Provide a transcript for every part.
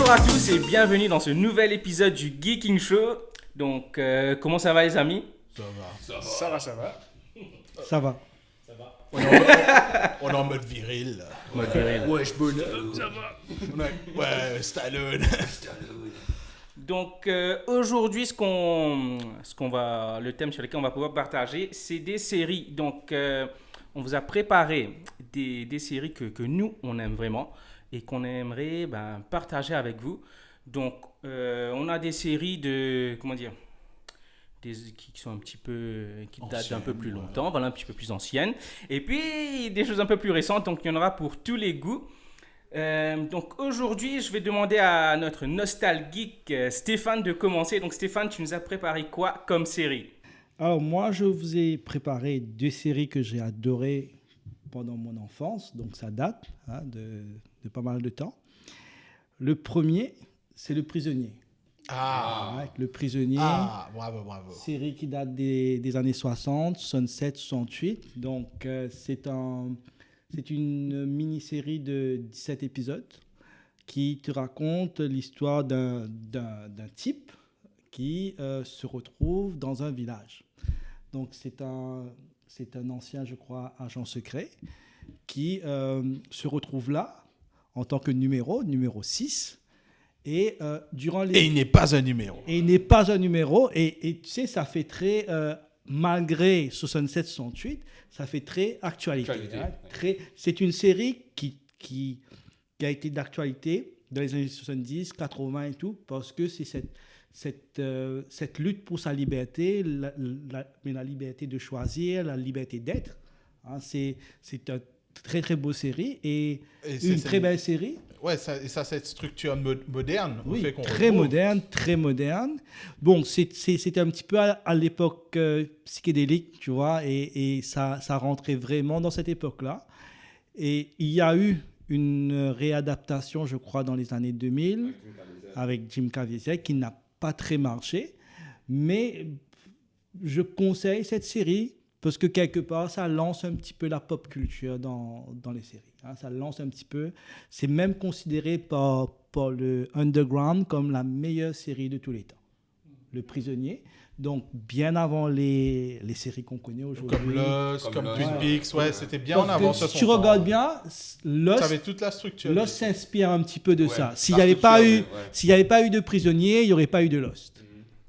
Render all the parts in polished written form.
Bonjour à tous et bienvenue dans ce nouvel épisode du Geeking Show. Donc, comment ça va les amis? Ça va. Ça va. On est en mode viril. Là. Mode viril. Wesh, bonhomme, ça va. Ouais, Stallone. Donc, aujourd'hui, le thème sur lequel on va pouvoir partager, c'est des séries. Donc, on vous a préparé des séries que nous, on aime vraiment et qu'on aimerait partager avec vous. Donc, on a des séries qui sont un petit peu, qui datent d'un peu plus longtemps, voilà, un petit peu plus anciennes. Et puis, des choses un peu plus récentes, donc il y en aura pour tous les goûts. Donc aujourd'hui, je vais demander à notre nostalgique Stéphane de commencer. Donc Stéphane, tu nous as préparé quoi comme série? Alors moi, je vous ai préparé deux séries que j'ai adorées pendant mon enfance, donc ça date de pas mal de temps. Le premier, c'est Le Prisonnier. Ouais, Le Prisonnier, Bravo. série qui date des années 60, 67, 68. Donc c'est une mini-série de 17 épisodes qui te raconte l'histoire d'un type qui se retrouve dans un village. Donc c'est un ancien, je crois, agent secret qui se retrouve là en tant que numéro 6. Et il n'est pas un numéro. Et il n'est pas un numéro. Et tu sais, ça fait très... malgré 67-68, ça fait très actualité. C'est une série qui a été d'actualité dans les années 70, 80 et tout, parce que c'est cette lutte pour sa liberté, mais la liberté de choisir, la liberté d'être. Hein, c'est une très très beau série et une très belle série. Ouais, ça cette structure moderne. Oui, très moderne. Bon, c'était un petit peu à l'époque psychédélique, tu vois, et ça rentrait vraiment dans cette époque-là. Et il y a eu une réadaptation, je crois, dans les années 2000, avec Jim Caviezel, qui n'a pas très marché. Mais je conseille cette série parce que quelque part, ça lance un petit peu la pop culture dans les séries. Hein, ça lance un petit peu. C'est même considéré par le underground comme la meilleure série de tous les temps. Le Prisonnier. Donc, bien avant les séries qu'on connaît aujourd'hui. Comme Lost, comme Twin Peaks. C'était bien en avant. Si tu regardes bien, Lost, ça avait toute la structure. Lost s'inspire un petit peu de ça. S'il n'y avait pas eu de Prisonnier, il n'y aurait pas eu de Lost.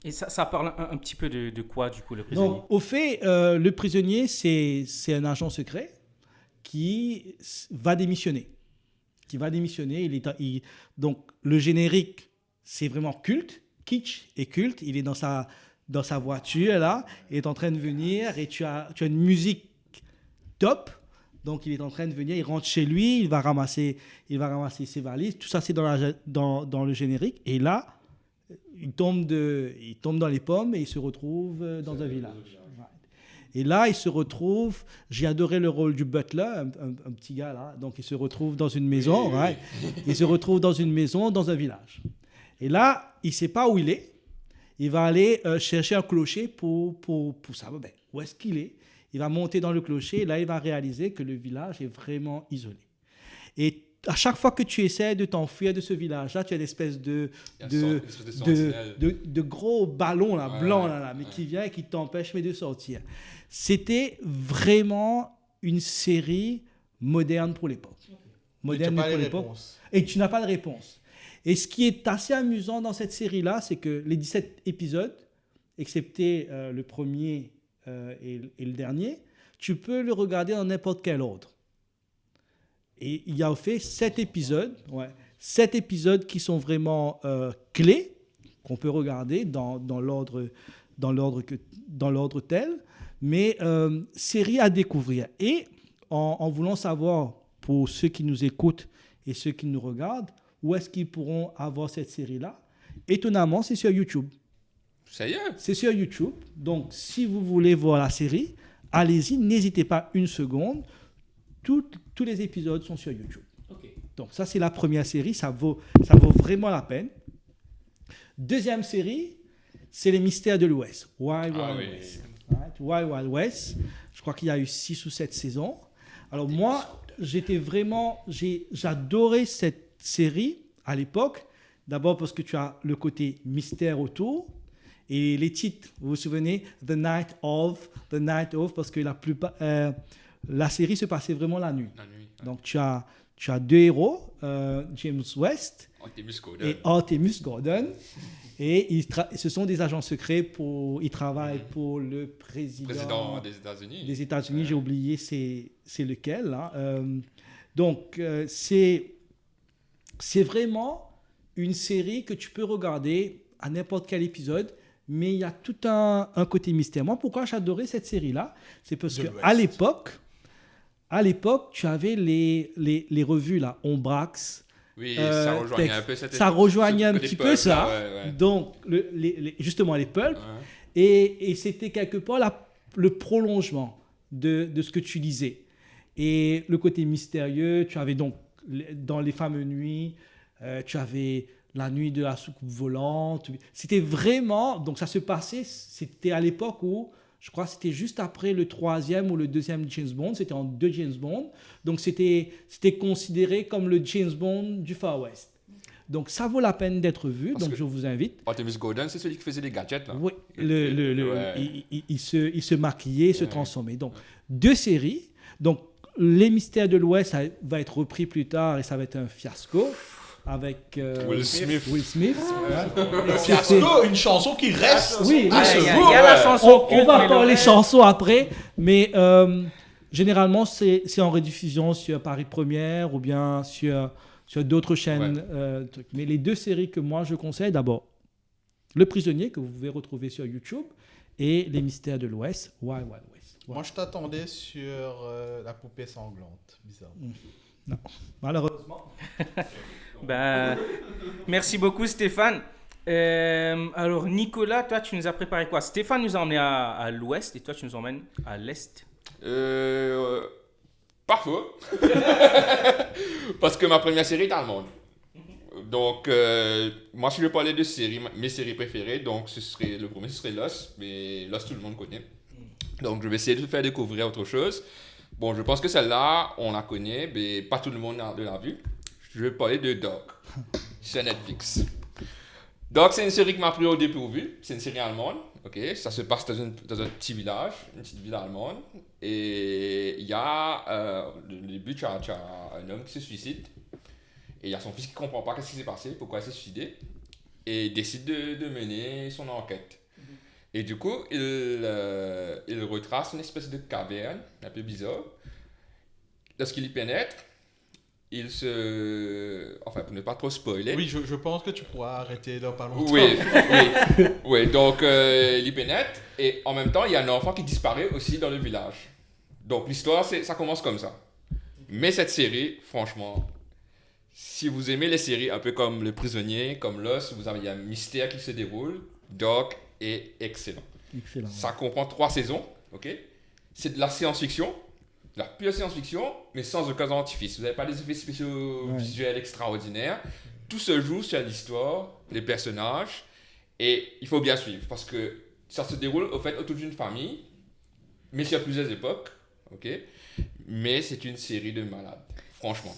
Et ça parle un petit peu de quoi, du coup, Le Prisonnier? Donc, au fait, Le Prisonnier, c'est un agent secret qui va démissionner. Donc, le générique, c'est vraiment culte, kitsch et culte. Il est dans sa voiture, là. Il est en train de venir et tu as une musique top. Donc, il est en train de venir, il rentre chez lui, il va ramasser ses valises. Tout ça, c'est dans le générique. Et là, il tombe dans les pommes et il se retrouve dans un village. Et là, il se retrouve, j'ai adoré le rôle du butler, un petit gars là, donc il se retrouve dans une maison, il se retrouve dans une maison, dans un village. Et là, il ne sait pas où il est, il va aller chercher un clocher pour savoir où est-ce qu'il est. Il va monter dans le clocher et là, il va réaliser que le village est vraiment isolé. Et à chaque fois que tu essaies de t'enfuir de ce village-là, tu as une espèce de gros ballon là, blanc là, mais qui vient et qui t'empêche de sortir. C'était vraiment une série moderne pour l'époque. Et tu n'as pas de réponse. Et ce qui est assez amusant dans cette série-là, c'est que les 17 épisodes, excepté le premier et le dernier, tu peux le regarder dans n'importe quel ordre. Et il y a au fait 7 épisodes qui sont vraiment clés, qu'on peut regarder dans l'ordre tel, mais série à découvrir. Et en voulant savoir, pour ceux qui nous écoutent et ceux qui nous regardent, où est-ce qu'ils pourront avoir cette série-là, étonnamment, c'est sur YouTube. Sérieux? C'est sur YouTube. Donc, si vous voulez voir la série, allez-y, n'hésitez pas une seconde. Tous les épisodes sont sur YouTube. Okay. Donc ça, c'est la première série. Ça vaut vraiment la peine. Deuxième série, c'est Les Mystères de l'Ouest. Wild West. Wild Wild West. Je crois qu'il y a eu 6 ou 7 saisons. Alors moi, j'adorais cette série à l'époque D'abord parce que tu as le côté mystère autour. Et les titres, vous vous souvenez, The Night of, parce que la série se passait vraiment la nuit. Donc tu as deux héros, James West et Artemus Gordon. Et ce sont des agents secrets, ils travaillent pour le président des États-Unis. J'ai oublié c'est lequel. Là. Donc c'est vraiment une série que tu peux regarder à n'importe quel épisode. Mais il y a tout un côté mystère. Moi, pourquoi j'adorais cette série-là? C'est parce qu'à l'époque, tu avais les revues, là, Ombrax. Oui, ça rejoignait un peu ça rejoignait un petit peu ça. Ouais. Donc, justement, les pulps. Ouais. Et c'était quelque part le prolongement de ce que tu lisais. Et le côté mystérieux, tu avais donc, dans les fameuses nuits, tu avais... la nuit de la soucoupe volante. C'était vraiment... Donc, ça se passait... C'était à l'époque où, je crois que c'était juste après le 3e ou le 2e James Bond. C'était en 2 James Bond. Donc, c'était considéré comme le James Bond du Far West. Donc, ça vaut la peine d'être vu. Donc, je vous invite. Artemus Gordon, c'est celui qui faisait les gadgets, là. Oui. Il se maquillait, il se transformait. Donc, 2 séries. Donc, Les Mystères de l'Ouest, ça va être repris plus tard et ça va être un fiasco. Avec Will Smith. Fiasco, une chanson qui reste. Oui, il y a la chanson. On va parler chansons après, mais généralement c'est en rediffusion sur Paris Première ou bien sur d'autres chaînes. Mais les 2 séries que moi je conseille, d'abord Le Prisonnier que vous pouvez retrouver sur YouTube et Les Mystères de l'Ouest, Wild Wild West. Moi je t'attendais sur La Poupée Sanglante, bizarre. Non, malheureusement. Merci beaucoup Stéphane. Alors Nicolas, toi tu nous as préparé quoi? Stéphane nous a emmené à l'ouest et toi tu nous emmènes à l'est. Parfois. Parce que ma première série est allemande. Donc moi si je parlais de séries, mes séries préférées, donc le premier ce serait Lost, mais Lost tout le monde connaît. Donc je vais essayer de te faire découvrir autre chose. Bon, je pense que celle-là on la connaît, mais pas tout le monde l'a vue. Je vais parler de Dark sur Netflix. Dark, c'est une série qui m'a pris au dépourvu. C'est une série allemande. Okay? Ça se passe dans un petit village, une petite ville allemande. Et il y a, au début, tu as un homme qui se suicide. Et il y a son fils qui ne comprend pas ce qui s'est passé, pourquoi il s'est suicidé. Et il décide de mener son enquête. Et du coup, il retrace une espèce de caverne, un peu bizarre. Lorsqu'il y pénètre, enfin, pour ne pas trop spoiler. Oui, je pense que tu pourras arrêter là pas longtemps. Oui. Donc, il y pénètre et en même temps, il y a un enfant qui disparaît aussi dans le village. Donc, l'histoire, ça commence comme ça. Mais cette série, franchement, si vous aimez les séries un peu comme Le Prisonnier, comme Lost, il y a un mystère qui se déroule, Dark est excellent. Ça comprend 3 saisons, ok? C'est de la science-fiction. La pure science-fiction, mais sans aucun artifice. Vous n'avez pas des effets spéciaux visuels extraordinaires. Tout se joue sur l'histoire, les personnages, et il faut bien suivre parce que ça se déroule au fait autour d'une famille, mais sur plusieurs époques, ok. Mais c'est une série de malades, franchement.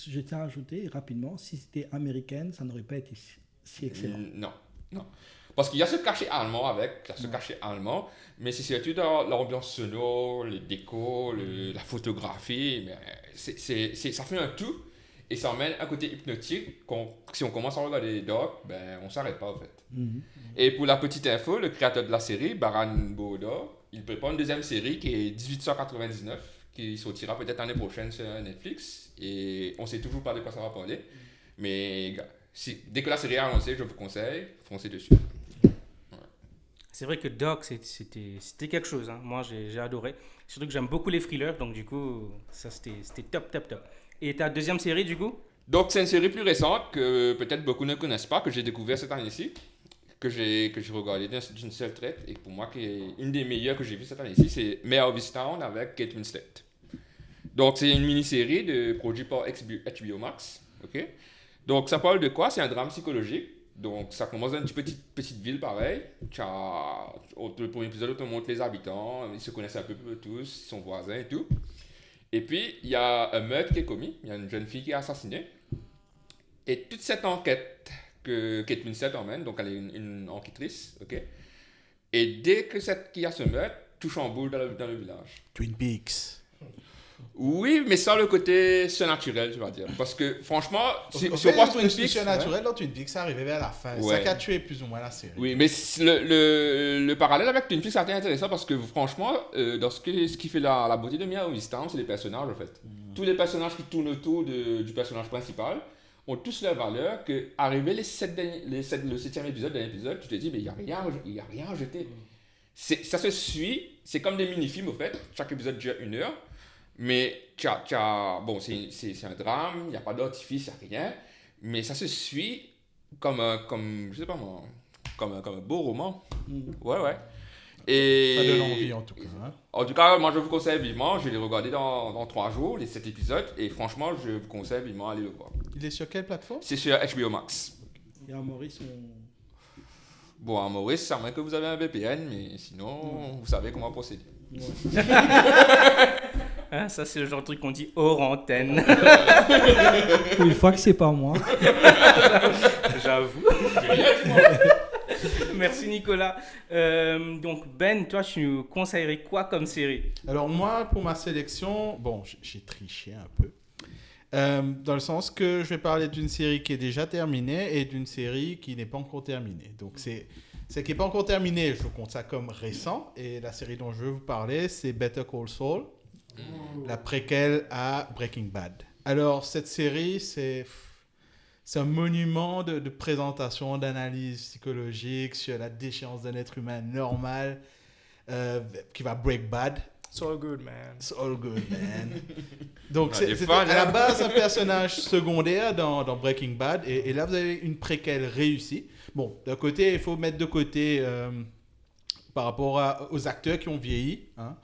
Je tiens à ajouter rapidement, si c'était américaine, ça n'aurait pas été si excellent. Non. Parce qu'il y a ce cachet allemand mais c'est surtout dans l'ambiance sonore, les décos, la photographie, mais ça fait un tout et ça emmène un côté hypnotique. Si on commence à regarder Dark, on ne s'arrête pas en fait. Mm-hmm. Et pour la petite info, le créateur de la série, Baran Bodor, il prépare une deuxième série qui est 1899, qui sortira peut-être l'année prochaine sur Netflix et on ne sait toujours pas de quoi ça va parler. Mais dès que la série est annoncée, je vous conseille, foncez dessus. C'est vrai que Dark, c'était quelque chose. Hein. Moi, j'ai adoré. Surtout que j'aime beaucoup les thrillers, donc du coup, ça, c'était top. Et ta deuxième série, du coup? Donc, c'est une série plus récente que peut-être beaucoup ne connaissent pas, que j'ai découvert cette année-ci, que j'ai regardé d'une seule traite, et pour moi, qui est une des meilleures que j'ai vues cette année-ci, c'est Mare of Easttown avec Kate Winslet. Donc, c'est une mini-série produite par HBO Max. Okay? Donc, ça parle de quoi? C'est un drame psychologique. Donc, ça commence dans une petite ville pareil. Le premier épisode, on te montre les habitants, ils se connaissent un peu tous, ils sont voisins et tout. Et puis, il y a un meurtre qui est commis, il y a une jeune fille qui est assassinée. Et toute cette enquête que Kate Winslet emmène, donc elle est une enquêtrice, ok. Et dès que cette Kia se meurt, tout chamboule dans le village. Twin Peaks. Oui, mais sans le côté surnaturel, je vais dire. Parce que franchement, si on pense Twin le Peaks... surnaturel dans Twin Peaks, ça arrivait vers la fin. C'est ça qui a tué plus ou moins la série. Oui, mais le parallèle avec Twin Peaks, c'est intéressant parce que franchement, dans ce qui fait la beauté de Mia Easttown, c'est les personnages en fait. Tous les personnages qui tournent autour du personnage principal ont tous leur valeur que arrivé le 7e épisode, dernier épisode, tu te dis, mais il n'y a rien à jeter. Ça se suit, c'est comme des mini-films au fait, chaque épisode dure 1 heure, mais bon, c'est un drame, il n'y a pas d'artifice, il n'y a rien, mais ça se suit comme je sais pas moi, comme un beau roman. Ouais. Et Ça donne envie en tout cas. Hein. En tout cas, moi je vous conseille vivement, je vais les regarder dans 3 jours, les 7 épisodes, et franchement, je vous conseille vivement d'aller le voir. Il est sur quelle plateforme? C'est sur HBO Max. Et à Maurice, Bon, à Maurice, à moins que vous avez un VPN, mais sinon, vous savez comment procéder. Hein, ça, c'est le genre de truc qu'on dit hors antenne. pour une fois que c'est pas moi. J'avoue. Merci Nicolas. Donc Ben, toi, tu nous conseillerais quoi comme série? Alors moi, pour ma sélection, bon, j'ai triché un peu. Dans le sens que je vais parler d'une série qui est déjà terminée et d'une série qui n'est pas encore terminée. Donc c'est qui n'est pas encore terminée, je compte ça comme récent. Et la série dont je veux vous parler, c'est Better Call Saul, la préquelle à Breaking Bad. Alors cette série, c'est un monument de présentation, d'analyse psychologique sur la déchéance d'un être humain normal qui va break bad. It's all good, man. It's all good, man. Donc, Ah, des c'est fans, à la hein. base un personnage secondaire dans Breaking Bad. Et là, vous avez une préquelle réussie. Bon, d'un côté, il faut mettre de côté par rapport aux acteurs qui ont vieilli. Hein.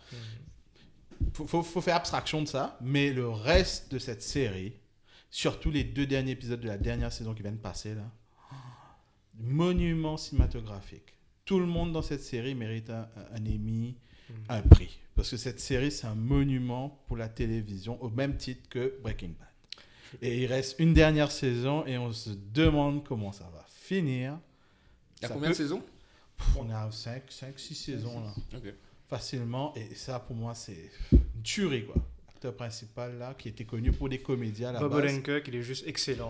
Faut faire abstraction de ça. Mais le reste de cette série, surtout les 2 derniers épisodes de la dernière saison qui viennent de passer, là, monument cinématographique. Tout le monde dans cette série mérite un Emmy, un prix. Parce que cette série, c'est un monument pour la télévision, au même titre que Breaking Bad. Et il reste une dernière saison et on se demande comment ça va finir. Il y a Ça combien de saisons? On est à 5-6 saisons là, Ok. facilement. Et ça, pour moi, c'est une tuerie, quoi. L'acteur principal, là, qui était connu pour des comédies à la Bob base. Odenkirk, il est juste excellent.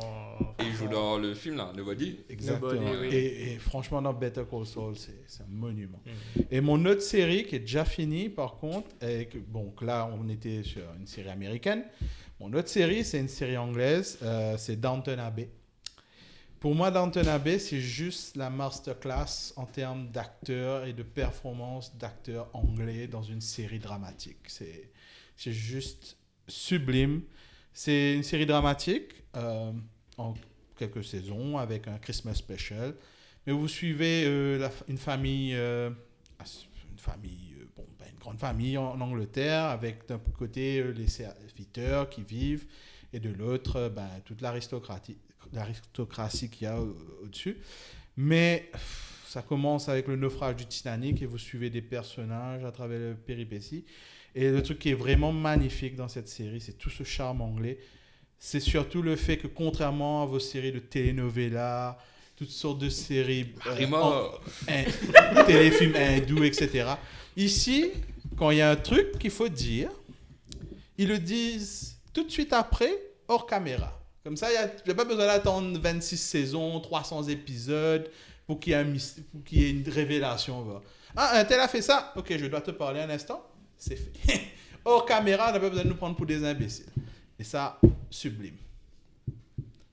Et il joue dans le film là, Nobody. Exactement. Nobody, oui. Et franchement, dans Better Call Saul, c'est un monument. Et mon autre série qui est déjà finie, par contre, et que, bon, que là, on était sur une série américaine. Mon autre série, c'est une série anglaise, c'est Downton Abbey. Pour moi, Downton Abbey, c'est juste la masterclass en termes d'acteurs et de performance d'acteurs anglais dans une série dramatique. C'est juste sublime. C'est une série dramatique en quelques saisons avec un Christmas special. Mais vous suivez une famille, une grande famille en Angleterre avec d'un côté les serviteurs qui vivent et de l'autre toute l'aristocratie qu'il y a au-dessus. Mais ça commence avec le naufrage du Titanic et vous suivez des personnages à travers les péripéties. Et le truc qui est vraiment magnifique dans cette série, c'est tout ce charme anglais. C'est surtout le fait que contrairement à vos séries de telenovelas, toutes sortes de séries, téléfilms hindous, etc. Ici, quand il y a un truc qu'il faut dire, ils le disent tout de suite après, hors caméra. Comme ça, il n'y a pas besoin d'attendre 26 saisons, 300 épisodes pour qu'il y ait une révélation. Ah, un tel a fait ça. Ok, je dois te parler un instant. C'est fait. Hors caméra, on n'a pas besoin de nous prendre pour des imbéciles. Et ça, sublime.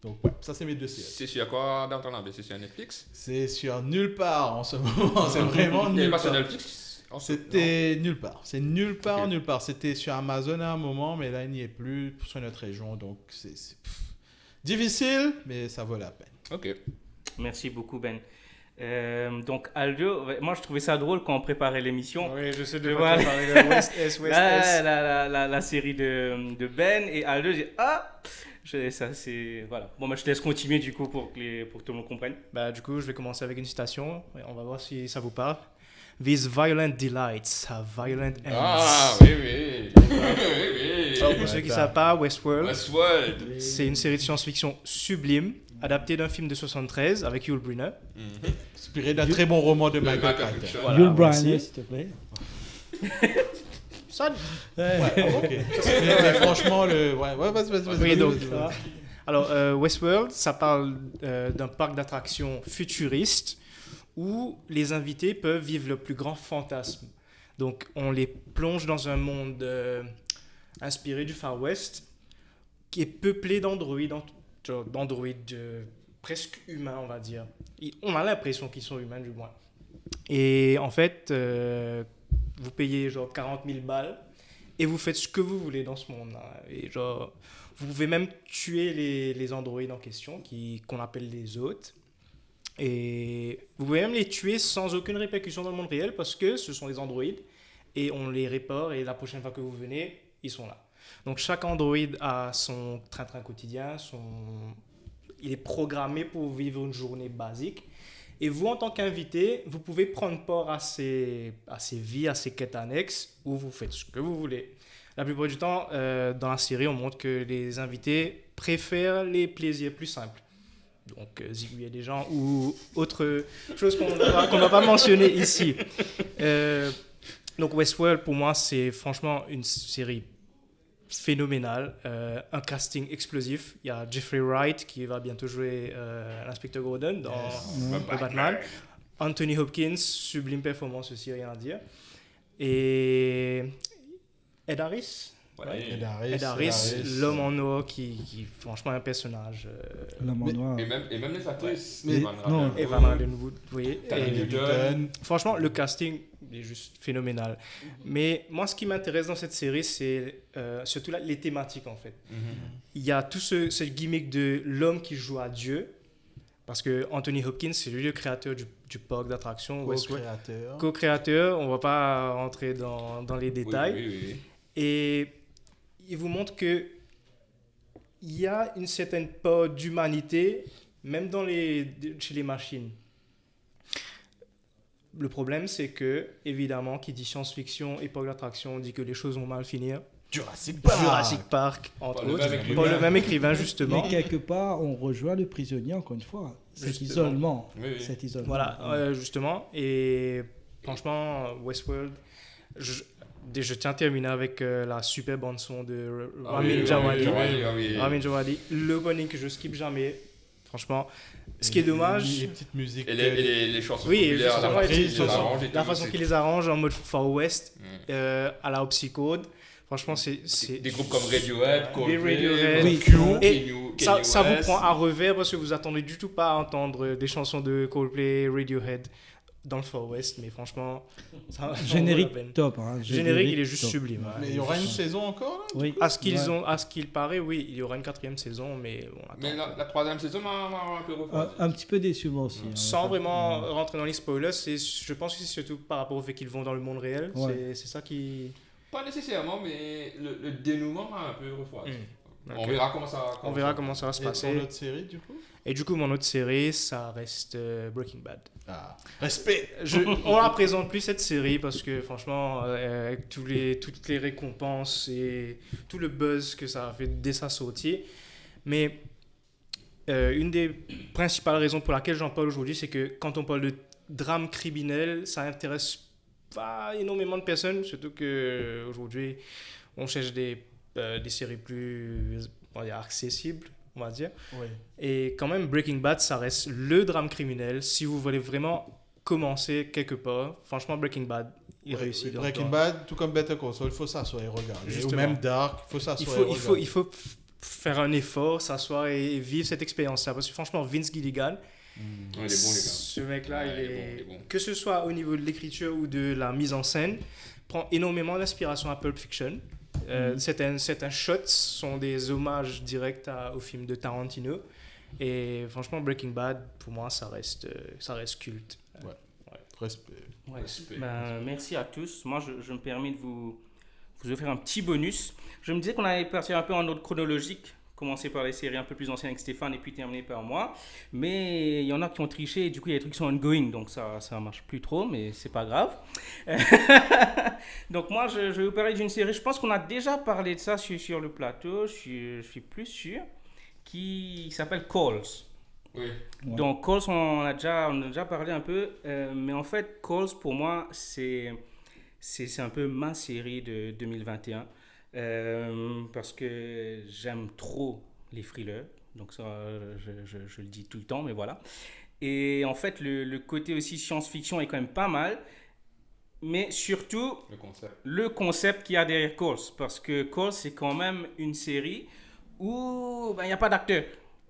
Donc, ouais, ça, c'est mes 2 séries. C'est sur quoi Downton Abbey? C'est sur Netflix? C'est sur nulle part en ce moment. C'est vraiment Il n'est nulle pas sur part. Netflix? C'était nulle part. C'est nulle part, Ok. nulle part. C'était sur Amazon à un moment, mais là, il n'y est plus sur notre région. Donc, c'est difficile, mais ça vaut la peine. Ok. Merci beaucoup Ben. Donc Aldo, moi je trouvais ça drôle quand on préparait l'émission. Oui, je sais de Voilà. quoi tu parles, le West S, West S. La série de Ben et Aldo, j'ai ça c'est voilà. Bon, moi je te laisse continuer du coup pour que tout le monde comprenne. Bah, du coup, je vais commencer avec une citation. On va voir si ça vous parle. These violent delights have violent ends. Ah, oui, oui. Oui, Alors, oui. pour ceux qui ne savent pas, Westworld, Westworld. c'est une série de science-fiction sublime, adaptée d'un film de 73 avec Yul Brynner. Inspiré d'un très bon roman de Michael Michael Crichton. Crichton. Voilà, Yul merci. Brynner, s'il te plaît. Ça, Ok. Mais franchement, vas-y. Oui, donc, alors, Westworld, ça parle d'un parc d'attractions futuriste où les invités peuvent vivre le plus grand fantasme. Donc, on les plonge dans un monde inspiré du Far West qui est peuplé d'androïdes, presque humains, on va dire. On a l'impression qu'ils sont humains, du moins. Et en fait, vous payez genre 40 000 balles et vous faites ce que vous voulez dans ce monde-là. Et genre, vous pouvez même tuer les androïdes en question, qu'on appelle les hôtes. Et vous pouvez même les tuer sans aucune répercussion dans le monde réel parce que ce sont des androïdes et on les répare et la prochaine fois que vous venez, ils sont là. Donc chaque androïde a son train-train quotidien, il est programmé pour vivre une journée basique. Et vous, en tant qu'invité, vous pouvez prendre part à ces vies, à ces quêtes annexes où vous faites ce que vous voulez. La plupart du temps, dans la série, on montre que les invités préfèrent les plaisirs plus simples. Donc, zigouiller des gens ou autre chose qu'on ne va pas mentionner ici. Donc, Westworld, pour moi, c'est franchement une série phénoménale. Un casting explosif. Il y a Jeffrey Wright qui va bientôt jouer l'inspecteur Gordon dans Batman. Anthony Hopkins, sublime performance aussi, rien à dire. Et Ed Harris. Ouais. Ed Harris, l'homme en noir qui franchement, est un personnage. L'homme en noir. Et même les actrices. Mais- Evan non. Rachel Evan Wood, Allenwood, oui. Taron Et Egerton. franchement, le casting est juste phénoménal. Mais moi, ce qui m'intéresse dans cette série, c'est surtout les thématiques, en fait. Il y a tout ce gimmick de l'homme qui joue à Dieu. Parce que Anthony Hopkins, c'est lui le créateur du parc d'attractions Westworld. Co-créateur. Co-créateur, on ne va pas rentrer dans les détails. Oui. Et il vous montre que il y a une certaine part d'humanité, même chez les machines. Le problème, c'est que, évidemment, qui dit science-fiction, époque d'attraction, on dit que les choses vont mal finir. Jurassic Park. Jurassic Park, entre Par le autres. même écrivain. Par le même écrivain, justement. Mais quelque part, on rejoint le prisonnier, encore une fois. Cet Justement. isolement. Oui. Cet isolement. Voilà, justement. Et franchement, Westworld, je tiens à terminer avec la super bande-son de Ramin Djawadi. Ramin Djawadi, l'opening que je skip jamais. Franchement, ce qui est dommage, Les petites musiques. Et les chansons oui, populaires, justement, la les reprise, petites les chansons, arrange et la tout, façon c'est- qu'il les arrange en mode Far West, Mm. à la Psychode. Franchement, c'est Des groupes comme Radiohead, Coldplay, Radiohead. Oui. Q. Et ça vous West. prend à revers parce que vous attendez du tout pas à entendre des chansons de Coldplay, Radiohead dans le Far West, mais franchement, ça vaut la peine. Générique top. Hein. Générique, il est juste top. sublime. hein. Mais il y aura une saison encore là? Oui. À ce Ouais. qu'il paraît, oui, il y aura une 4e saison, mais on attend. Mais la troisième saison m'a un peu refroidi. Un petit peu déçu moi aussi. hein. Sans vraiment rentrer dans les spoilers, je pense que c'est surtout par rapport au fait qu'ils vont dans le monde réel. Ouais. C'est ça qui. Pas nécessairement, mais le dénouement m'a un peu refroidi. On Ok. verra comment ça On verra comment ça va se Et passer. ton autre série du coup? Et du coup, mon autre série, ça reste Breaking Bad. Ah. Respect. On la présente plus cette série parce que franchement, avec toutes les récompenses et tout le buzz que ça a fait dès sa sortie. Mais une des principales raisons pour laquelle j'en parle aujourd'hui, c'est que quand on parle de drame criminel, ça intéresse pas énormément de personnes, surtout qu'aujourd'hui, on cherche des séries plus on va dire, accessibles, on va dire. Oui. Et quand même, Breaking Bad, ça reste le drame criminel. Si vous voulez vraiment commencer quelque part, franchement, Breaking Bad, il réussit. Breaking donc, Bad, tout comme Better Call Saul, il faut s'asseoir et regarder. Justement. Ou même Dark, il faut s'asseoir et regarder. il faut faire un effort, s'asseoir et vivre cette expérience-là. Parce que franchement, Vince Gilligan, Ouais, il est bon, les gars. ce mec-là, Ouais, il est, bon. que ce soit au niveau de l'écriture ou de la mise en scène, prend énormément d'inspiration à Pulp Fiction. Certains shots sont des hommages directs au film de Tarantino. Et franchement, Breaking Bad, pour moi, ça reste culte. Respect. Ouais. Respect. Ben, merci à tous. Moi, je me permets de vous offrir un petit bonus. Je me disais qu'on allait partir un peu en ordre chronologique commencer par les séries un peu plus anciennes avec Stéphane et puis terminer par moi. Mais il y en a qui ont triché et du coup, il y a des trucs qui sont ongoing, donc ça marche plus trop, mais c'est pas grave. Donc moi, je vais vous parler d'une série, je pense qu'on a déjà parlé de ça sur le plateau, je suis plus sûr, qui s'appelle Calls. Oui. Ouais. Donc Calls, on a déjà parlé un peu, mais en fait, Calls, pour moi, c'est un peu ma série de 2021. Parce que j'aime trop les thrillers, donc ça je le dis tout le temps, mais voilà. Et en fait le côté aussi science-fiction est quand même pas mal, mais surtout le concept qu'il y a derrière Calls, parce que Calls c'est quand même une série où il n'y a pas d'acteur,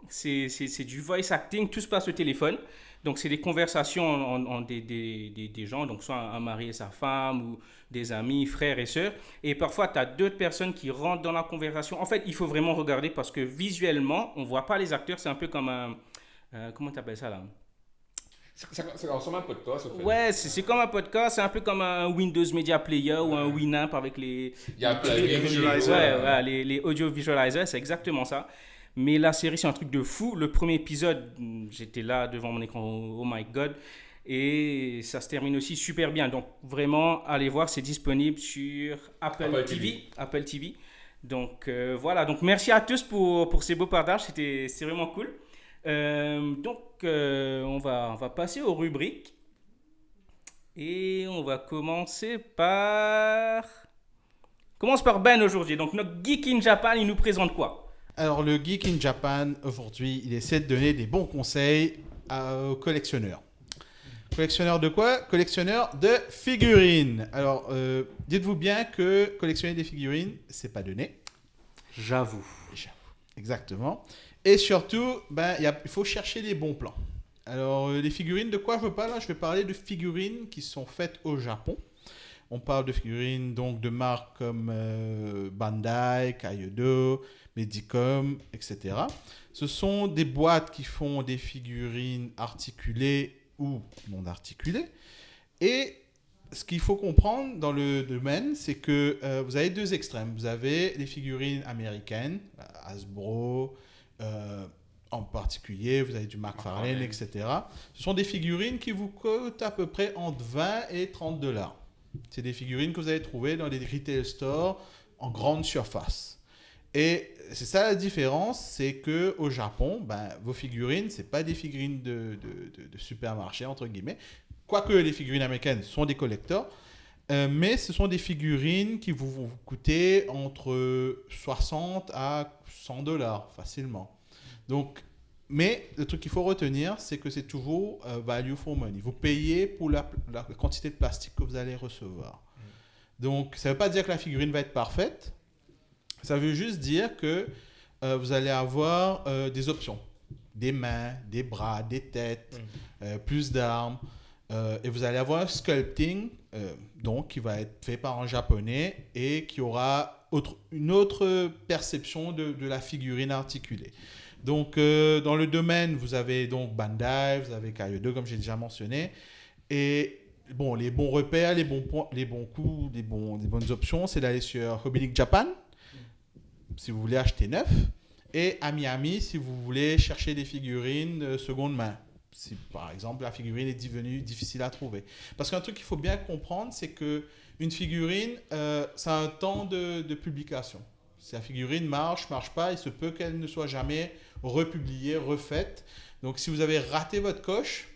c'est du voice acting, tout se passe au téléphone. Donc, c'est des conversations en des gens, donc soit un mari et sa femme, ou des amis, frères et sœurs. Et parfois, tu as d'autres personnes qui rentrent dans la conversation. En fait, il faut vraiment regarder parce que visuellement, on ne voit pas les acteurs. C'est un peu comme un... comment tu appelles ça là? Ça ressemble à un podcast, en fait. Ouais, c'est comme un podcast. C'est un peu comme un Windows Media Player ou un Winamp avec les... Il y a un plugin. Ouais, les audio visualizers, c'est exactement ça. Mais la série, c'est un truc de fou. Le premier épisode, j'étais là devant mon écran, oh my god. Et ça se termine aussi super bien. Donc vraiment, allez voir, c'est disponible sur Apple TV. Donc voilà, donc merci à tous pour ces beaux partages, c'est vraiment cool. On va passer aux rubriques. Et on va commencer par... Commence par Ben aujourd'hui. Donc notre Geek in Japan, il nous présente quoi? Alors, le Geek in Japan, aujourd'hui, il essaie de donner des bons conseils aux collectionneurs. Collectionneurs de quoi? Collectionneurs de figurines. Alors, dites-vous bien que collectionner des figurines, c'est pas donné. J'avoue. Exactement. Et surtout, il faut chercher les bons plans. Alors, les figurines, de quoi je parle là? Je vais parler de figurines qui sont faites au Japon. On parle de figurines donc de marques comme Bandai, Kaido, Medicom, etc. Ce sont des boîtes qui font des figurines articulées ou non articulées. Et ce qu'il faut comprendre dans le domaine, c'est que vous avez deux extrêmes. Vous avez les figurines américaines, Hasbro, en particulier, vous avez du McFarlane, etc. Ce sont des figurines qui vous coûtent à peu près entre 20 et $30. C'est des figurines que vous allez trouver dans les retail stores en grande surface. Et c'est ça la différence, c'est qu'au Japon, vos figurines, ce n'est pas des figurines de supermarché, entre guillemets. Quoique les figurines américaines sont des collectors, mais ce sont des figurines qui vont coûter entre 60 à $100 facilement. Donc, mais le truc qu'il faut retenir, c'est que c'est toujours value for money. Vous payez pour la quantité de plastique que vous allez recevoir. Donc, ça ne veut pas dire que la figurine va être parfaite. Ça veut juste dire que vous allez avoir des options. Des mains, des bras, des têtes, plus d'armes. Et vous allez avoir un sculpting donc, qui va être fait par un japonais et qui aura une autre perception de la figurine articulée. Donc, dans le domaine, vous avez donc Bandai, vous avez Kaido, comme j'ai déjà mentionné. Et bon, les bons repères, les bons coups, les bonnes options, c'est d'aller sur Hobbynic Japan, si vous voulez acheter neuf, et à Miami, si vous voulez chercher des figurines de seconde main. Si, par exemple, la figurine est devenue difficile à trouver. Parce qu'un truc qu'il faut bien comprendre, c'est qu'une figurine, ça a un temps de publication. Si la figurine marche pas, il se peut qu'elle ne soit jamais republiée, refaite. Donc, si vous avez raté votre coche,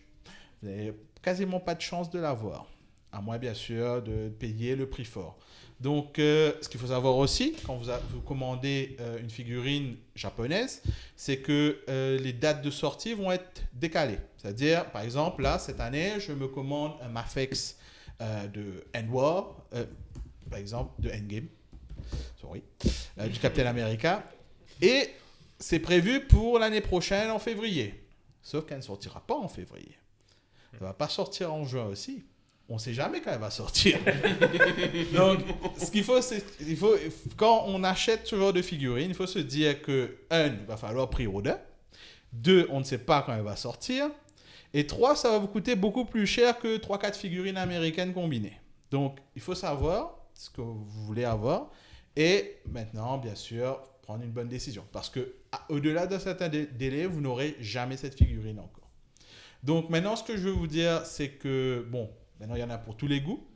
vous n'avez quasiment pas de chance de l'avoir. À moins, bien sûr, de payer le prix fort. Donc, ce qu'il faut savoir aussi, quand vous commandez une figurine japonaise, c'est que les dates de sortie vont être décalées. C'est-à-dire, par exemple, là, cette année, je me commande un Mafex de Endwar, par exemple, de Endgame. Du Captain America. Et c'est prévu pour l'année prochaine en février. Sauf qu'elle ne sortira pas en février. Elle ne va pas sortir en juin aussi. On ne sait jamais quand elle va sortir. Donc, ce qu'il faut, c'est quand on achète ce genre de figurine, il faut se dire que, il va falloir pre-order. 2, on ne sait pas quand elle va sortir. Et 3, ça va vous coûter beaucoup plus cher que 3-4 figurines américaines combinées. Donc, il faut savoir ce que vous voulez avoir. Et maintenant, bien sûr, prendre une bonne décision. Parce que au-delà d'un certain délai, vous n'aurez jamais cette figurine encore. Donc maintenant, ce que je veux vous dire, c'est que, bon, maintenant il y en a pour tous les goûts.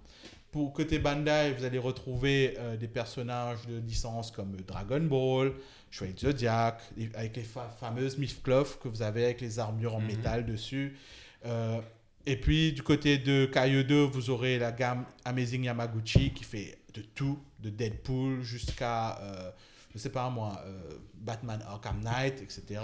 Pour côté Bandai, vous allez retrouver des personnages de licence comme Dragon Ball, Chevalier de Zodiac, avec les fameuses Mifcloth que vous avez avec les armures en métal dessus. Et puis du côté de Kaido, vous aurez la gamme Amazing Yamaguchi qui fait de tout, de Deadpool jusqu'à, je sais pas moi, Batman Arkham Knight, etc.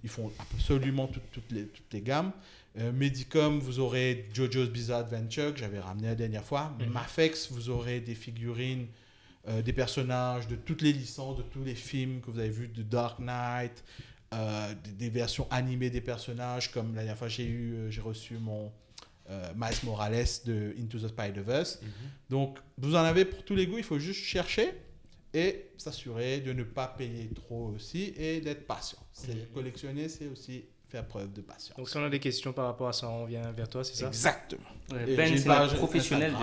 Ils font absolument toutes les gammes. Medicom, vous aurez JoJo's Bizarre Adventure que j'avais ramené la dernière fois. Mafex, vous aurez des figurines, des personnages de toutes les licences, de tous les films que vous avez vus, de Dark Knight, des versions animées des personnages, comme la dernière fois j'ai reçu mon Miles Morales de Into the Spider-Verse. Donc vous en avez pour tous les goûts, il faut juste chercher et s'assurer de ne pas payer trop aussi et d'être patient. Collectionner, c'est aussi faire preuve de patience. Donc si on a des questions par rapport à ça, on vient vers toi, c'est ça? Exactement. Ouais, Ben, c'est notre professionnel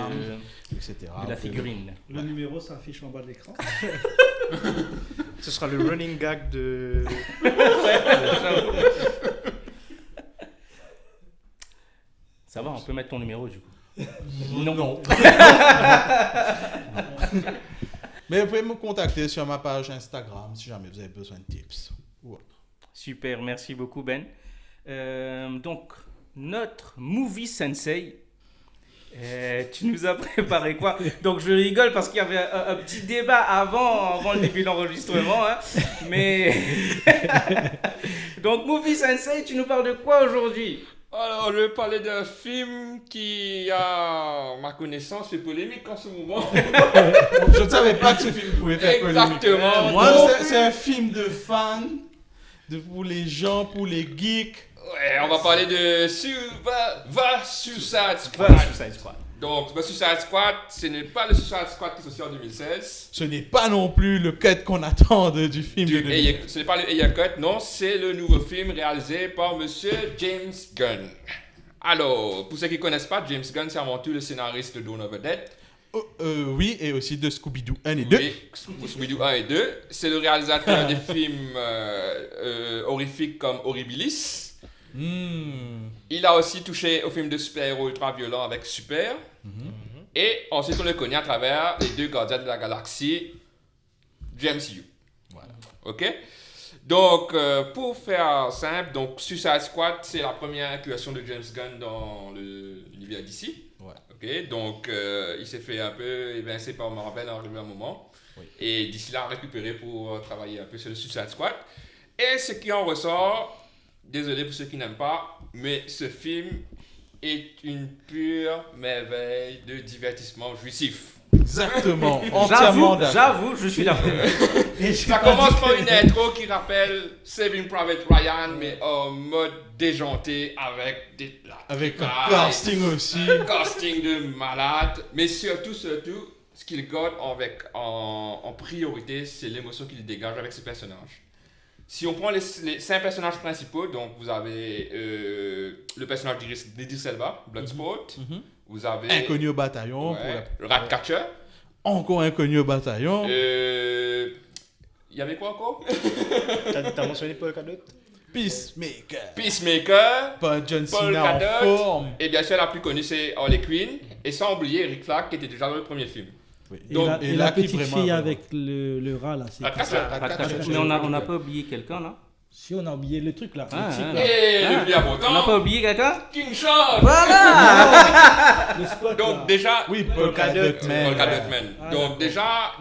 etc. de la figurine. Le numéro s'affiche en bas de l'écran. Ce sera le running gag de... Ça va, on peut mettre ton numéro du coup. Non. Mais vous pouvez me contacter sur ma page Instagram si jamais vous avez besoin de tips ou autre. Super, merci beaucoup Ben. Donc, notre movie sensei, tu nous as préparé quoi? Donc je rigole parce qu'il y avait un petit débat avant le début de l'enregistrement. Hein. Mais donc movie sensei, tu nous parles de quoi aujourd'hui? Alors, je vais parler d'un film qui, à ma connaissance, fait polémique en ce moment. Je ne savais pas que ce film pouvait faire polémique. Exactement. Moi, c'est un film de fans, pour les gens, pour les geeks. Ouais, on va parler de Suicide Squad. Donc, le Suicide Squad, ce n'est pas le Suicide Squad qui est sorti en 2016. Ce n'est pas non plus le cut qu'on attend du film de 2016. Ce n'est pas le Ayer Cut, non, c'est le nouveau film réalisé par Monsieur James Gunn. Alors, pour ceux qui ne connaissent pas, James Gunn, c'est avant tout le scénariste de Dawn of the Dead. Oui, et aussi de Scooby-Doo 1 et 2. Oui, Scooby-Doo 1 et 2. C'est le réalisateur des films horrifiques comme Horribilis. Il a aussi touché au film de super-héros ultra-violent avec Super. Et ensuite, on le connaît à travers les deux Gardiens de la Galaxie du MCU. Voilà. OK? Donc, pour faire simple, donc Suicide Squad, c'est la première incursion de James Gunn dans l'univers d'ici. Ouais. OK? Donc, il s'est fait un peu évincer par Marvel à un moment. Oui. Et d'ici là, récupéré pour travailler un peu sur le Suicide Squad. Et ce qui en ressort, désolé pour ceux qui n'aiment pas, mais ce film est une pure merveille de divertissement jouissif. Exactement, entièrement d'accord. J'avoue, je suis d'accord. Ça commence par une intro qui rappelle Saving Private Ryan, mais en mode déjanté avec un casting aussi. Un casting de malade, mais surtout, ce qu'il garde en priorité, c'est l'émotion qu'il dégage avec ses personnages. Si on prend les 5 personnages principaux, donc vous avez le personnage d'Idris Elba, Bloodsport, vous avez... Inconnu au bataillon. Ouais, Ratcatcher. Encore Inconnu au bataillon. Il y avait quoi encore? T'as mentionné Paul Cadot? Peacemaker. Pas John Cena en forme. Et bien sûr, la plus connue, c'est Harley Quinn. Et sans oublier Rick Flag, qui était déjà dans le premier film. Oui. Et la petite fille avec le rat là. Mais on n'a pas oublié quelqu'un là. Si, on a oublié le truc là. Et le plus important. On n'a pas oublié quelqu'un? King Shark. Voilà. Le spot. Donc là. déjà. Oui, Paul Cadotman. Donc déjà,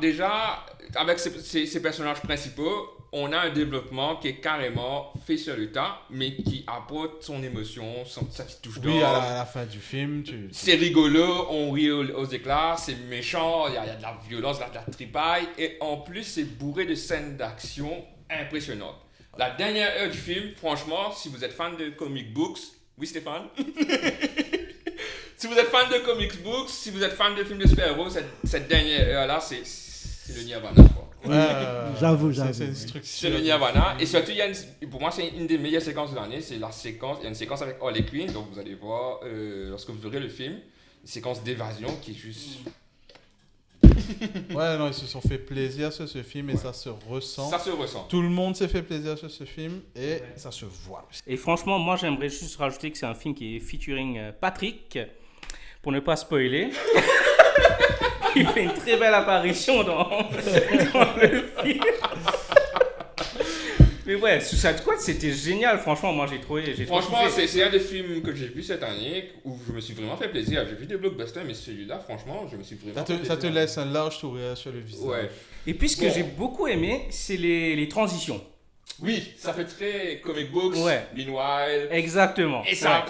avec ces personnages principaux, on a un développement qui est carrément fait sur le tas, mais qui apporte son émotion, sa petite touche d'or. Oui, à la fin du film. C'est rigolo, on rit aux éclats, c'est méchant, il y a de la violence, de la tripaille, et en plus, c'est bourré de scènes d'action impressionnantes. La dernière heure du film, franchement, si vous êtes fan de comic books, oui Stéphane. Si vous êtes fan de comic books, si vous êtes fan de films de super-héros, cette dernière heure-là, c'est le Nirvana, quoi. J'avoue. C'est le Nirvana. Et surtout, pour moi, c'est une des meilleures séquences de l'année. C'est la séquence, il y a une séquence avec Harley Quinn, donc vous allez voir, lorsque vous verrez le film, une séquence d'évasion qui est juste... Ouais, non, ils se sont fait plaisir sur ce film et ça se ressent. Ça se ressent. Tout le monde s'est fait plaisir sur ce film et ça se voit. Et franchement, moi, j'aimerais juste rajouter que c'est un film qui est featuring Patrick, pour ne pas spoiler. Il fait une très belle apparition dans le film. Mais ouais, Suicide Squad, c'était génial. Franchement, moi, j'ai trouvé. Franchement, c'est un des films que j'ai vu cette année où je me suis vraiment fait plaisir. J'ai vu des blockbusters, mais celui-là, franchement, je me suis vraiment fait plaisir. Ça te laisse un large sourire sur le visage. Ouais. Et puis, ce que j'ai beaucoup aimé, c'est les transitions. Oui, ça fait très comic books, Ouais. Meanwhile. Exactement. Et ça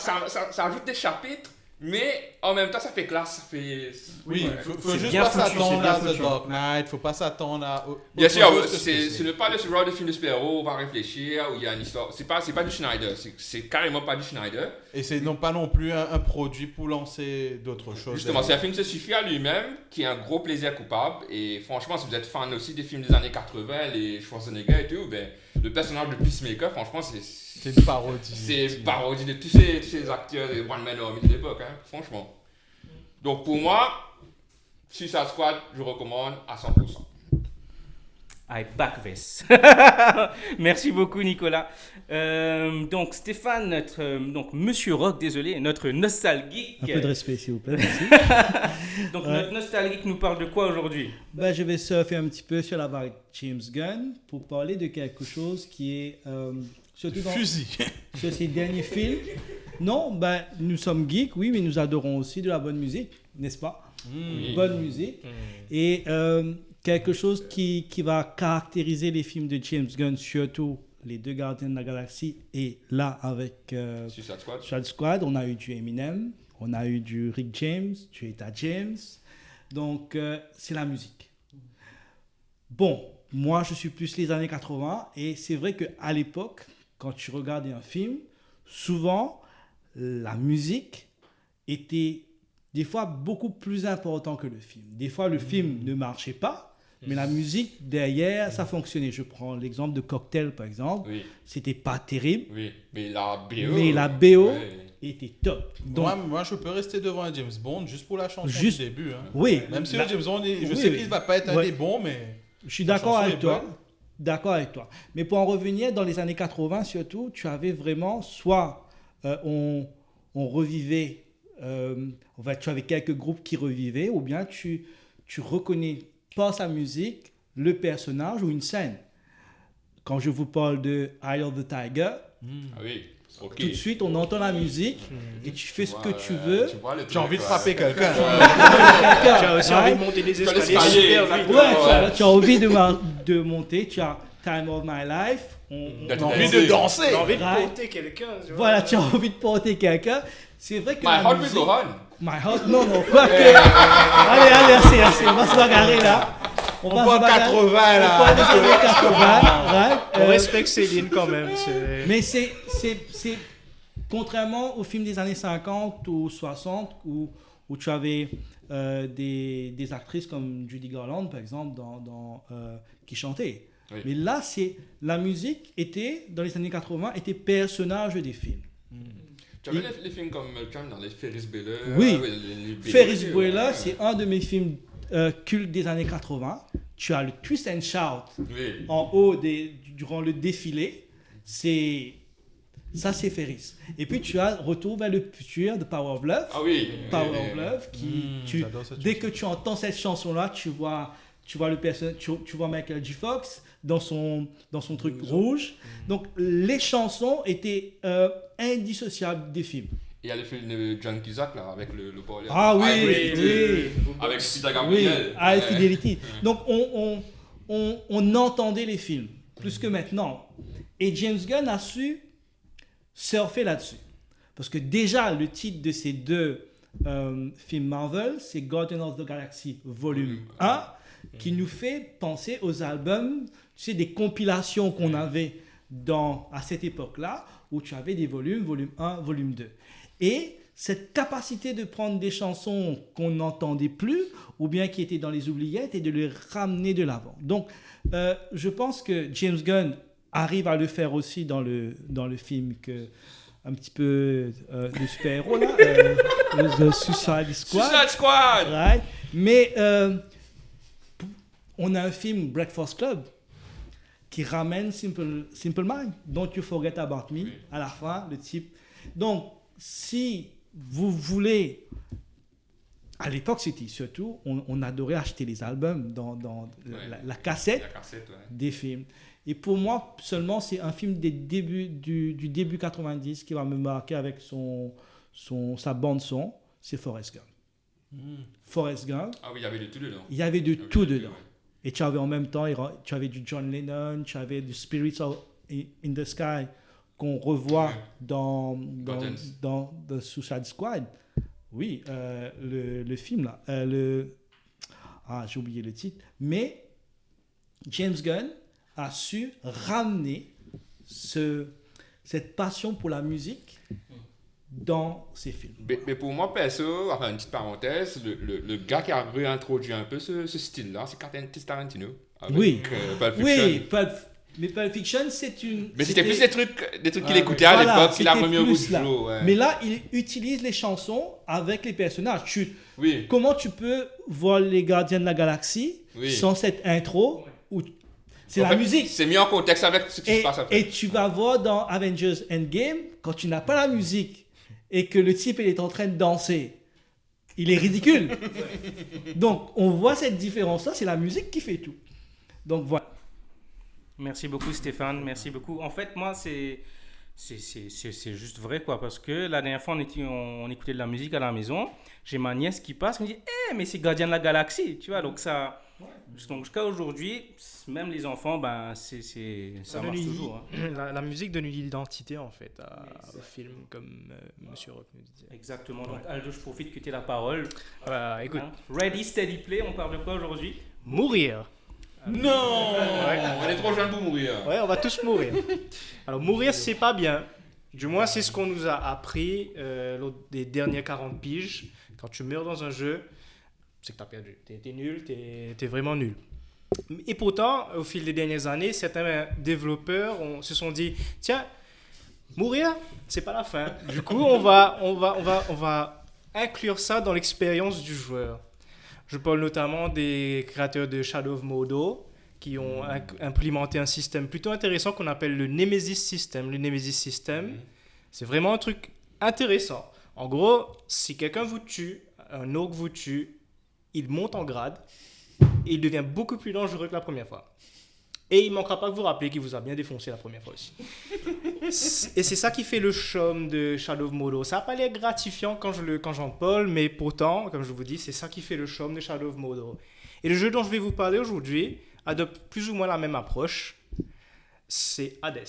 ajoute des chapitres, mais en même temps, ça fait classe. Ça fait... Oui, Ouais. faut C'est juste bien pas foutu, s'attendre c'est bien à The foutu. Dark Knight, faut pas s'attendre à. Bien autre sûr, chose que ce n'est pas le genre de film de super-héros, on va réfléchir, où il y a une histoire. C'est pas du Schneider, c'est carrément pas du Schneider. Et c'est pas non plus un produit pour lancer d'autres choses. Justement, c'est un film qui se suffit à lui-même, qui est un gros plaisir coupable. Et franchement, si vous êtes fan aussi des films des années 80, les Schwarzenegger et tout, ben, le personnage de Peacemaker, franchement, C'est une parodie. c'est une parodie de tous ces acteurs et One Man Army de l'époque, hein, franchement. Donc pour moi, Suicide Squad, je recommande à 100%. I back this. Merci beaucoup, Nicolas. Donc, Stéphane, donc Monsieur Rock, désolé, notre nostalgique. Un peu de respect, s'il vous plaît. Merci. Donc, Ouais. notre nostalgique nous parle de quoi aujourd'hui? Ben, je vais surfer un petit peu sur la vague James Gunn pour parler de quelque chose qui est surtout dans Fusil. sur ces derniers films. Non, ben, nous sommes geeks, oui, mais nous adorons aussi de la bonne musique, n'est-ce pas? Oui. Bonne musique. Et quelque chose qui va caractériser les films de James Gunn, surtout les deux Gardiens de la Galaxie, et là avec Suicide Squad. Suicide Squad, on a eu du Eminem, on a eu du Rick James, du Etta James. Donc, c'est la musique. Bon, moi, je suis plus les années 80, et c'est vrai qu'à l'époque, quand tu regardais un film, souvent, la musique était des fois beaucoup plus important que le film. Des fois, le film ne marchait pas, mais la musique derrière, ça fonctionnait. Je prends l'exemple de Cocktail, par exemple. Oui, C'était pas terrible, oui. Mais la BO. mais la BO ouais. était top. Donc, Moi, je peux rester devant un James Bond juste pour la chanson Juste- du début. Hein. oui, Même si la- le James Bond, je Oui, sais oui. qu'il va pas être un Ouais. des bons, mais je suis la d'accord chanson avec est toi. bonne. D'accord avec toi. Mais pour en revenir, dans les années 80 surtout, tu avais vraiment, soit on revivait, en fait, tu avais quelques groupes qui revivaient, ou bien tu reconnais par sa musique le personnage ou une scène. Quand je vous parle de Eye of the Tiger, Ah oui, ok. tout de suite on entend la musique et tu fais ce que tu veux. J'ai envie de frapper quelqu'un. Tu as aussi Ouais. envie de monter des Tu as escaliers l'escalier, super exactement. vite. Ouais, tu as envie de monter, tu as Time of My Life. D'être J'ai envie de danser. J'ai envie de Ouais. porter quelqu'un. tu vois. Voilà, tu as envie de porter quelqu'un. C'est vrai que My la heart will musique... go on. My heart, non, quoi que... allez, assez, on va se bagarrer là. On va voit se bagarrer. 80 On parle de là. années 80, right? On respecte Céline quand même. Mais c'est contrairement aux films des années 50 ou 60 où tu avais des actrices comme Judy Garland par exemple qui chantaient. Oui. Mais là, la musique était dans les années 80 était personnage des films. Tu avais les films comme dans les Ferris Bueller. Oui. les Ferris BO, Bueller, ouais. c'est un de mes films cultes des années 80. Tu as le twist and shout Oui. en haut durant le défilé. Ça, c'est Ferris. Et puis, tu as Retour vers le futur de Power of Love. Ah oui. Power oui, of Love, J'adore cette dès chanson. que tu entends cette chanson-là, tu vois le personnage, tu vois Michael J. Fox dans son truc rouge. Donc, les chansons étaient indissociables des films. Il y a le film de John Cusack là, avec le parler. Ah oui, High oui. Avec Peter Oui, Gabriel. High Ouais. Fidelity. Donc, on entendait les films, plus que maintenant. Et James Gunn a su surfer là-dessus. Parce que déjà, le titre de ces deux films Marvel, c'est Guardians of the Galaxy Volume 1, qui nous fait penser aux albums, tu sais, des compilations qu'on avait à cette époque-là, où tu avais des volumes, volume 1, volume 2. Et cette capacité de prendre des chansons qu'on n'entendait plus, ou bien qui étaient dans les oubliettes, et de les ramener de l'avant. Donc, je pense que James Gunn arrive à le faire aussi dans le film un petit peu de super-héros, là, The Suicide Squad. Suicide Squad. Right. Mais on a un film Breakfast Club qui ramène Simple Mind, Don't You Forget About Me, à la fin, le type. Donc, si vous voulez, à l'époque, c'était surtout, on adorait acheter les albums dans la cassette, des films. Et pour moi, seulement, c'est un film du début 90 qui va me marquer avec sa bande-son, c'est Forrest Gump. Forrest Gump. Ah oui, il y avait de tout dedans. Il y avait de tout dedans. Et tu avais en même temps, tu avais du John Lennon, tu avais du Spirits in the Sky qu'on revoit dans The Suicide Squad. Oui, le film là. J'ai oublié le titre. Mais James Gunn a su ramener cette passion pour la musique dans ses films. Mais pour moi, perso, enfin une petite parenthèse, le gars qui a réintroduit un peu ce style-là, c'est Quentin Tarantino. Oui, Pulp Fiction. oui, mais Pulp Fiction, c'est une... Mais c'était plus des trucs qu'il écoutait à l'époque, qu'il a remis au goût du jour. Ouais. Mais là, il utilise les chansons avec les personnages. Oui. Comment tu peux voir les Gardiens de la Galaxie sans cette intro où c'est la musique. C'est mis en contexte avec ce qui se passe après. Et tu vas voir dans Avengers Endgame, quand tu n'as pas la musique et que le type il est en train de danser, il est ridicule. Donc, on voit cette différence-là, c'est la musique qui fait tout. Donc, voilà. Merci beaucoup Stéphane, merci beaucoup. En fait, moi, c'est juste vrai, quoi, parce que la dernière fois, on écoutait de la musique à la maison. J'ai ma nièce qui passe, qui me dit « mais c'est Gardien de la Galaxie », tu vois, donc ça... Donc jusqu'à aujourd'hui, même les enfants, ça marche toujours. Hein. La musique donne une identité, en fait, au film, comme Monsieur Rock nous disait. Exactement, donc Aldo, je profite que tu aies la parole. Écoute. Hein? Ready, steady, play, on parle de quoi aujourd'hui? Mourir. Non, on est trop jeunes pour mourir. Ouais, on va tous mourir. Alors, mourir, c'est pas bien. Du moins, c'est ce qu'on nous a appris lors des dernières 40 piges. Quand tu meurs dans un jeu, c'est que tu as perdu. T'es nul, t'es vraiment nul. Et pourtant, au fil des dernières années, certains développeurs se sont dit, tiens, mourir, c'est pas la fin. Du coup, on va inclure ça dans l'expérience du joueur. Je parle notamment des créateurs de Shadow of Mordor qui ont implémenté un système plutôt intéressant qu'on appelle le Nemesis System. Le Nemesis System, c'est vraiment un truc intéressant. En gros, si quelqu'un vous tue, un orc vous tue, il monte en grade et il devient beaucoup plus dangereux que la première fois. Et il ne manquera pas de vous rappeler qu'il vous a bien défoncé la première fois aussi. Et c'est ça qui fait le charme de Shadow of Mordor. Ça n'a pas l'air gratifiant quand j'en parle, mais pourtant, comme je vous dis, c'est ça qui fait le charme de Shadow of Mordor. Et le jeu dont je vais vous parler aujourd'hui adopte plus ou moins la même approche. C'est Hades.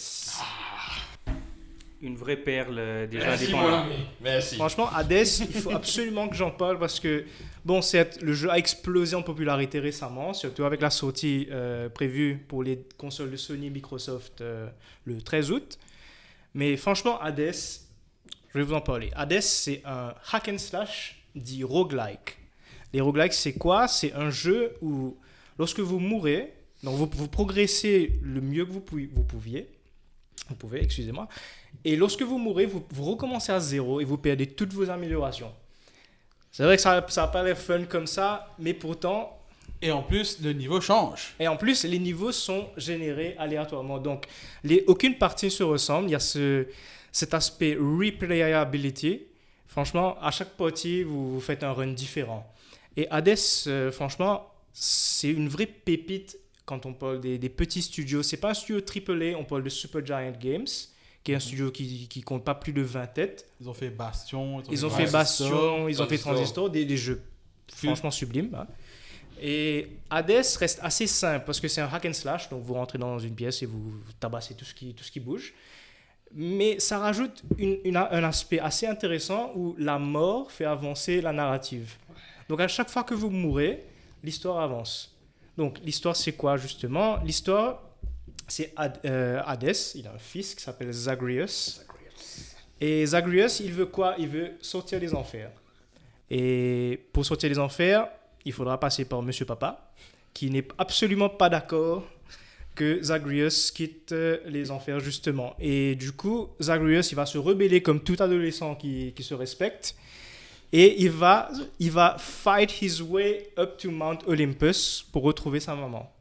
Une vraie perle déjà indépendante. Merci. Franchement, Hades, il faut absolument que j'en parle parce que, bon, certes, le jeu a explosé en popularité récemment, surtout avec la sortie prévue pour les consoles de Sony et Microsoft le 13 août. Mais franchement, Hades, je vais vous en parler. Hades, c'est un hack and slash dit roguelike. Les roguelikes, c'est quoi? C'est un jeu où, lorsque vous mourrez, donc vous progressez le mieux que vous pouvez, excusez-moi, et lorsque vous mourrez, vous recommencez à zéro et vous perdez toutes vos améliorations. C'est vrai que ça n'a pas l'air fun comme ça, mais pourtant... Et en plus, le niveau change. Et en plus, les niveaux sont générés aléatoirement. Donc, aucune partie ne se ressemble. Il y a cet aspect replayability. Franchement, à chaque partie, vous faites un run différent. Et Hades, franchement, c'est une vraie pépite quand on parle des petits studios. C'est pas un studio AAA, on parle de Supergiant Games, qui est un studio qui compte pas plus de 20 têtes. Ils ont fait Bastion. Ils ont fait Transistor, des jeux franchement sublimes. Hein. Et Hades reste assez simple parce que c'est un hack and slash, donc vous rentrez dans une pièce et vous tabassez tout ce qui bouge. Mais ça rajoute un aspect assez intéressant où la mort fait avancer la narrative. Donc à chaque fois que vous mourrez, l'histoire avance. Donc l'histoire c'est quoi justement? L'histoire c'est Hades, il a un fils qui s'appelle Zagreus. Et Zagreus, il veut quoi? Il veut sortir des enfers. Et pour sortir des enfers, il faudra passer par Monsieur Papa, qui n'est absolument pas d'accord que Zagreus quitte les enfers, justement. Et du coup, Zagreus, il va se rebeller comme tout adolescent qui se respecte. Et il va fight his way up to Mount Olympus pour retrouver sa maman.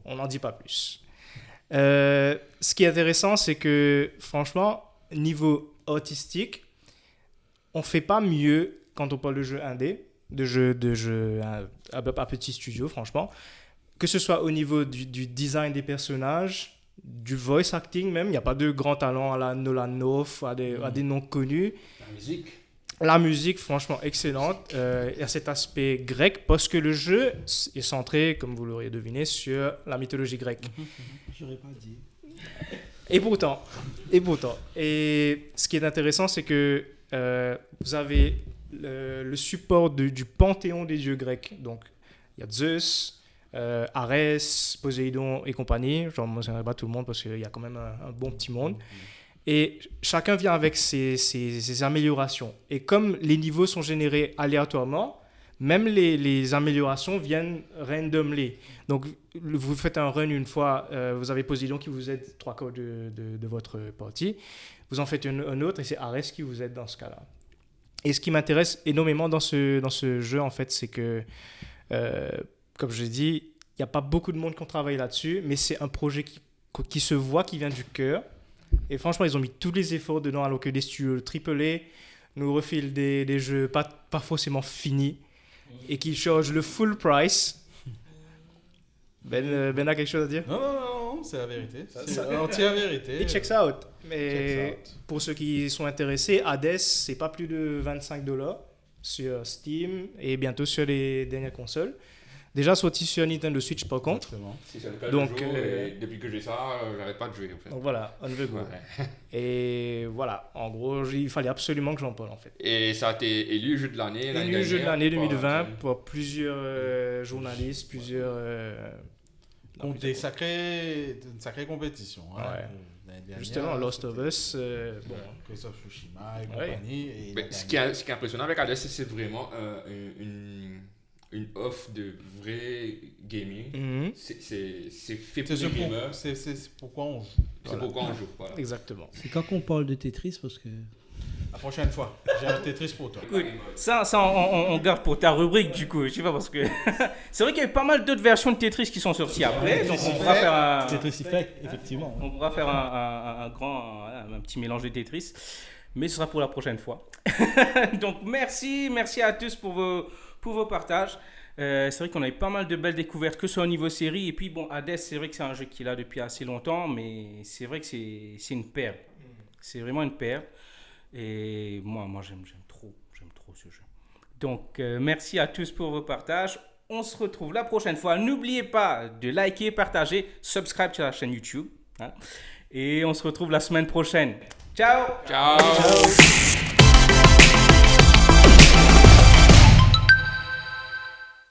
On n'en dit pas plus. Ce qui est intéressant, c'est que, franchement, niveau artistique, on ne fait pas mieux quand on parle de jeux indé, de jeux à petit studio, franchement. Que ce soit au niveau du design des personnages, du voice acting même, il n'y a pas de grand talent à la Nolan North, à des noms connus. La musique, franchement, excellente. Il y a cet aspect grec parce que le jeu est centré, comme vous l'auriez deviné, sur la mythologie grecque. J'aurais pas dit. Et pourtant. Et ce qui est intéressant, c'est que vous avez le support du panthéon des dieux grecs. Donc, il y a Zeus, Arès, Poséidon et compagnie. Je ne mentionnerai pas tout le monde parce qu'il y a quand même un bon petit monde. Et chacun vient avec ses améliorations. Et comme les niveaux sont générés aléatoirement, même les améliorations viennent randomly. Donc, vous faites un run une fois, vous avez Poséidon qui vous aide 3/4 de votre partie. Vous en faites un autre et c'est Arès qui vous aide dans ce cas-là. Et ce qui m'intéresse énormément dans ce jeu, en fait, c'est que, comme je l'ai dit, il n'y a pas beaucoup de monde qui ont travaillé là-dessus, mais c'est un projet qui se voit, qui vient du cœur. Et franchement, ils ont mis tous les efforts dedans, alors que les studios AAA nous refilent des jeux pas forcément finis et qui chargent le full price. Ben a quelque chose à dire? Non, c'est la vérité. C'est l'entière vérité. Et checks out. Mais pour ceux qui sont intéressés, Hades, c'est pas plus de $25 sur Steam et bientôt sur les dernières consoles. Déjà sorti sur Nintendo Switch par contre. Exactement. Si c'est le cas Donc, de jour, et depuis que j'ai ça, j'arrête pas de jouer en fait. Donc voilà, on the go. Ouais. Et voilà, en gros, il fallait absolument que j'en parle en fait. Et ça a été élu jeu de l'année. Élu jeu de l'année 2020 par- pour plusieurs journalistes, plusieurs... Donc, une sacrée compétition. Hein. Ouais. L'année dernière, Justement, Lost of c'était, Us, bon. Christophe Tsushima et Ouais. compagnie. Et Mais la ce qui dernière- est impressionnant avec Hades, c'est vraiment une offre de vrai gaming. Mhm. C'est fait C'est pour les ce pour- gamers. c'est pourquoi on joue. C'est pourquoi on joue. Voilà. Exactement. C'est quand qu'on parle de Tetris parce que. La prochaine fois, j'ai un Tetris pour toi. Écoute, ça on garde pour ta rubrique du coup, tu vois, parce que c'est vrai qu'il y a eu pas mal d'autres versions de Tetris qui sont sorties après, donc on pourra faire un, Tetris Effect, effectivement. on pourra faire un petit mélange de Tetris, mais ce sera pour la prochaine fois. Donc merci à tous pour vos partages. C'est vrai qu'on a eu pas mal de belles découvertes, que ce soit au niveau série, et puis bon, Hades, c'est vrai que c'est un jeu qui est là depuis assez longtemps, mais c'est vrai que c'est une perle. C'est vraiment une perle. Et moi j'aime trop ce jeu. Donc, merci à tous pour vos partages. On se retrouve la prochaine fois. N'oubliez pas de liker, partager, subscribe sur la chaîne YouTube. Hein. Et on se retrouve la semaine prochaine. Ciao! Ciao.